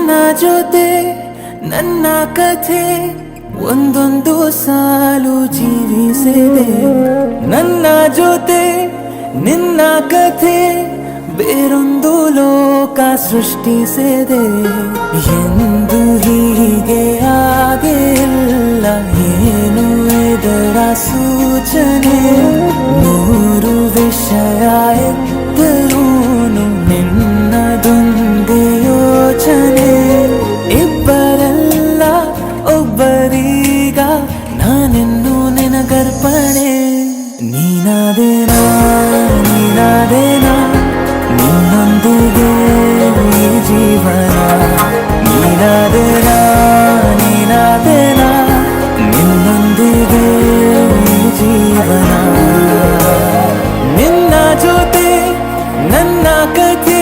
ನನ್ನ ಜೊತೆ ನನ್ನ ಕಥೆ ಒಂದೊಂದು ಸಾಲು ಜೀವಿಸಿದೆ. ನನ್ನ ಜೊತೆ ನಿನ್ನ ಕಥೆ ಬೇರೊಂದು ಲೋಕ ಸೃಷ್ಟಿಸಿದೆ. ಎಂದು ಹೀಗೆ ಆಗಿಲ್ಲ, ಏನು ಇದರ ಸೂಚನೆ? ನೂರು ವಿಷಯ ಇದ್ದರೂನು ನಿನ್ನದೊಂದೇ ಯೋಚನೆ. ಇಬ್ಬರಲ್ಲ ಒಬ್ಬರೀಗ ನಾನೆನ್ನು ನಿನಗರ್ಪಣೆ. ನೀನಾದೇನಾ ನೀನಾದೇನಾ ನಿನ್ನೊಂದಿಗೆ ಈ ಜೀವನ. ನೀನಾದೇನಾ ನೀನಾದೇನಾ ನಿನ್ನೊಂದಿಗೆ ಈ ಜೀವನ. ನಿನ್ನ ಜೊತೆ ನನ್ನ ಕಥೆ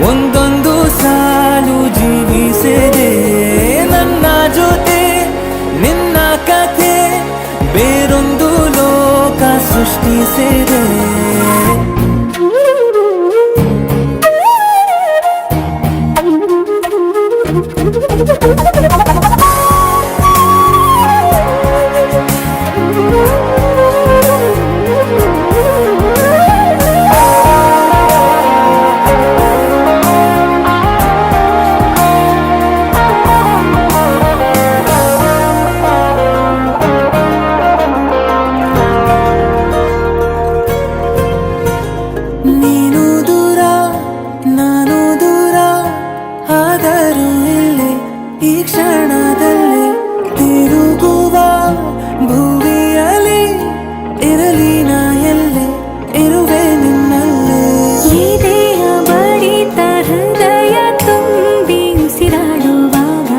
ಒಂದೊಂದು ಸಾಲು ಜೀವಿಸಿದೆ. ನನ್ನ ಜೊತೆ ನಿನ್ನ ಕಥೆ ಬೇರೊಂದು ಲೋಕ ಸೃಷ್ಟಿಸಿದೆ. ನೀನು ದೂರ ನಾನು ದೂರ ಆದರೂ ಇಲ್ಲೇ ಈ ಕ್ಷಣದಲ್ಲಿ ತಿರುಗುವ ಭುವಿಯಲ್ಲಿ ಇರಲಿ ನಾ ಎಲ್ಲೆ ಇರುವೆ ನಿನ್ನಲ್ಲೇ. ಈ ದೇಹ ಬಡಿತ ಹೃದಯ ತುಂಬಿ ಉಸಿರಾಡುವಾಗ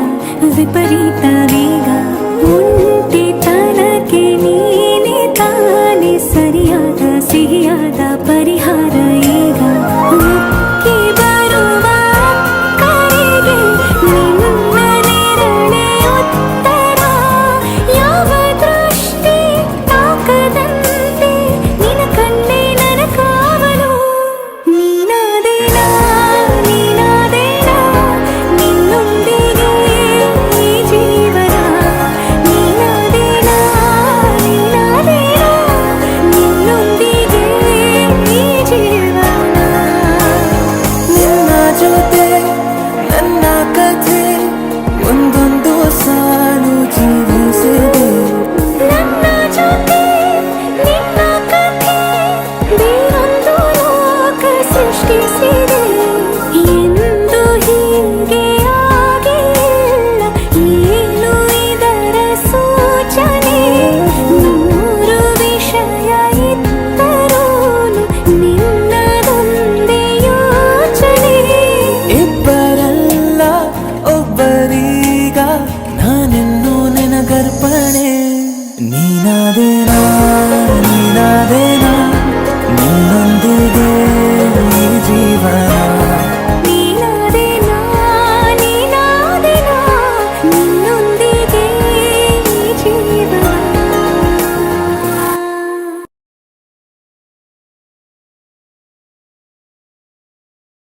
ವಿಪರೀತ ವೇಗ. ಒಂಟಿತನಕ್ಕೆ ನೀನೆ ತಾನೆ ಸರಿಯಾದ ಸಿಹಿಯಾದ ಪರಿಹಾರ. ಈಗ ಉಕ್ಕಿ ಬರುವ ಕರೆಗೆ ನಿನ್ನ ನೆರಳೆ ಉತ್ತರ. ಯಾವ ದೃಷ್ಟಿ ತಾಕದಂತೆ ನಿನ ಕಣ್ಣೆ ನನ್ನ ಕಾವಲು. ನೀನಾದೇನಾ ನೀನಾದೇನಾ ನಿನ್ನೊಂದಿಗೆ ಈ ಜೀವನ. ನೀನಾದೇನಾ ನೀನಾದೇನಾ ನಿನ್ನೊಂದಿಗೆ ಈ ಜೀವನ. ನಿನ್ನ ಜೊತೆ ನನ್ನ ಕಥೆ ಒಂದೊಂದು ಸಾಲು ಜೀವಿಸಿದೆ. ನನ್ನ ಜೊತೆ ನಿನ್ನ ಕಥೆ ಬೇರೊಂದು ಲೋಕ ಸೃಷ್ಟಿಸಿದೆ.